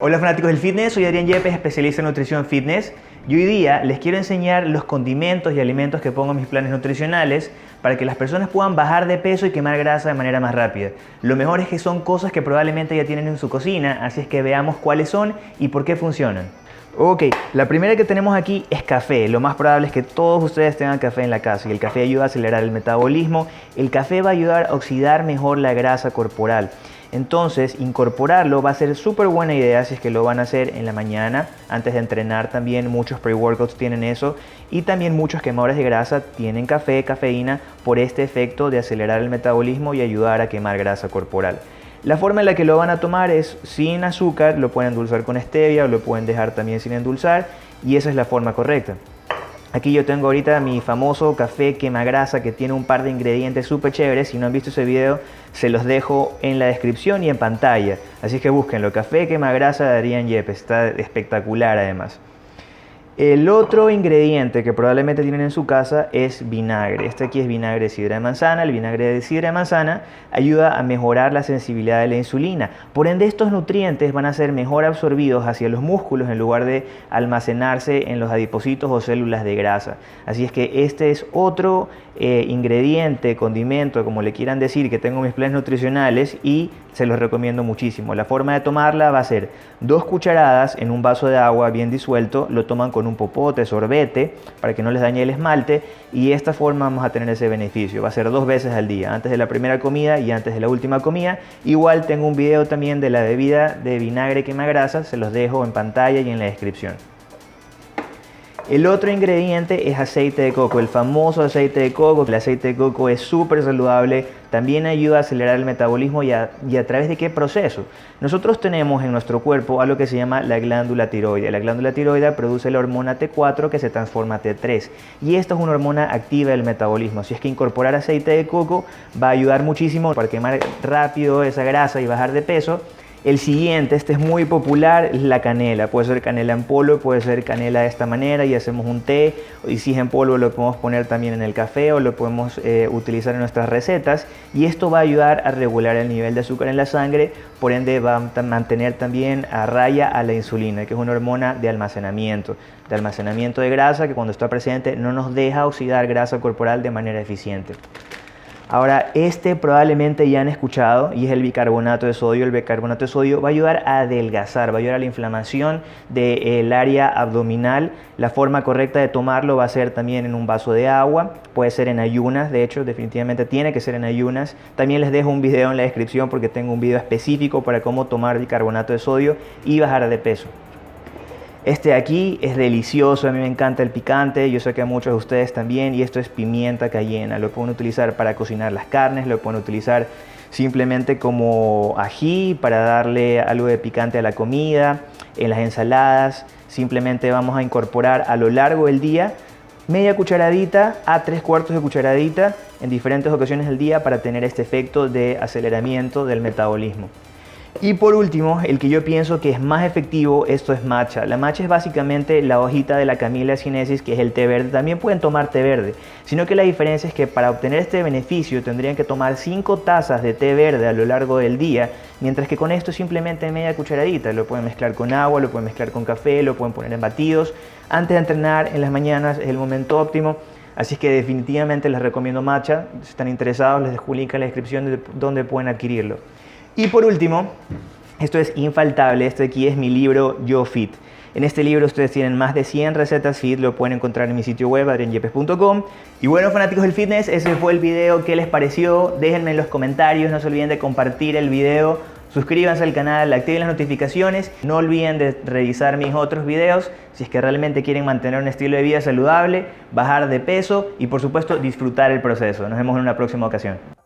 Hola fanáticos del fitness, soy Adrián Yepes, especialista en nutrición fitness y hoy día les quiero enseñar los condimentos y alimentos que pongo en mis planes nutricionales para que las personas puedan bajar de peso y quemar grasa de manera más rápida. Lo mejor es que son cosas que probablemente ya tienen en su cocina, así es que veamos cuáles son y por qué funcionan. Ok, la primera que tenemos aquí es café. Lo más probable es que todos ustedes tengan café en la casa y el café ayuda a acelerar el metabolismo. El café va a ayudar a oxidar mejor la grasa corporal. Entonces, incorporarlo va a ser súper buena idea si es que lo van a hacer en la mañana, antes de entrenar también. Muchos pre-workouts tienen eso y también muchos quemadores de grasa tienen café, cafeína, por este efecto de acelerar el metabolismo y ayudar a quemar grasa corporal. La forma en la que lo van a tomar es sin azúcar, lo pueden endulzar con stevia o lo pueden dejar también sin endulzar y esa es la forma correcta. Aquí yo tengo ahorita mi famoso café quemagrasa que tiene un par de ingredientes súper chéveres. Si no han visto ese video, se los dejo en la descripción y en pantalla. Así que búsquenlo, café quemagrasa de Adrián Yepes, está espectacular además. El otro ingrediente que probablemente tienen en su casa es vinagre. Este aquí es vinagre de sidra de manzana. El vinagre de sidra de manzana ayuda a mejorar la sensibilidad de la insulina. Por ende, estos nutrientes van a ser mejor absorbidos hacia los músculos en lugar de almacenarse en los adipocitos o células de grasa. Así es que este es otro ingrediente, condimento, como le quieran decir, que tengo en mis planes nutricionales y se los recomiendo muchísimo. La forma de tomarla va a ser 2 cucharadas en un vaso de agua bien disuelto. Lo toman con un popote, sorbete, para que no les dañe el esmalte y de esta forma vamos a tener ese beneficio. Va a ser 2 veces al día, antes de la primera comida y antes de la última comida. Igual tengo un video también de la bebida de vinagre quemagrasa, se los dejo en pantalla y en la descripción. El otro ingrediente es aceite de coco, el famoso aceite de coco. El aceite de coco es súper saludable, también ayuda a acelerar el metabolismo y a través de qué proceso. Nosotros tenemos en nuestro cuerpo algo que se llama la glándula tiroidea. La glándula tiroidea produce la hormona T4 que se transforma a T3 y esta es una hormona activa del metabolismo. Así es que incorporar aceite de coco va a ayudar muchísimo para quemar rápido esa grasa y bajar de peso. El siguiente, este es muy popular, es la canela. Puede ser canela en polvo, puede ser canela de esta manera y hacemos un té. Y si es en polvo lo podemos poner también en el café o lo podemos utilizar en nuestras recetas. Y esto va a ayudar a regular el nivel de azúcar en la sangre, por ende va a mantener también a raya a la insulina, que es una hormona de almacenamiento de grasa que cuando está presente no nos deja oxidar grasa corporal de manera eficiente. Ahora, este probablemente ya han escuchado y es el bicarbonato de sodio. El bicarbonato de sodio va a ayudar a adelgazar, va a ayudar a la inflamación del área abdominal. La forma correcta de tomarlo va a ser también en un vaso de agua, puede ser en ayunas, de hecho definitivamente tiene que ser en ayunas. También les dejo un video en la descripción porque tengo un video específico para cómo tomar bicarbonato de sodio y bajar de peso. Este de aquí es delicioso, a mí me encanta el picante, yo sé que a muchos de ustedes también, y esto es pimienta cayena. Lo pueden utilizar para cocinar las carnes, lo pueden utilizar simplemente como ají para darle algo de picante a la comida, en las ensaladas. Simplemente vamos a incorporar a lo largo del día media cucharadita a 3/4 de cucharadita en diferentes ocasiones del día para tener este efecto de aceleramiento del metabolismo. Y por último, el que yo pienso que es más efectivo, esto es matcha. La matcha es básicamente la hojita de la Camellia sinensis, que es el té verde. También pueden tomar té verde, sino que la diferencia es que para obtener este beneficio tendrían que tomar 5 tazas de té verde a lo largo del día, mientras que con esto simplemente media cucharadita. Lo pueden mezclar con agua, lo pueden mezclar con café, lo pueden poner en batidos. Antes de entrenar en las mañanas es el momento óptimo. Así es que definitivamente les recomiendo matcha. Si están interesados, les dejo un link en la descripción de donde pueden adquirirlo. Y por último, esto es infaltable, este aquí es mi libro Yo Fit. En este libro ustedes tienen más de 100 recetas fit, lo pueden encontrar en mi sitio web adrianyepes.com. Y bueno, fanáticos del fitness, ese fue el video. ¿Qué les pareció? Déjenme en los comentarios, no se olviden de compartir el video, suscríbanse al canal, activen las notificaciones, no olviden de revisar mis otros videos si es que realmente quieren mantener un estilo de vida saludable, bajar de peso y por supuesto disfrutar el proceso. Nos vemos en una próxima ocasión.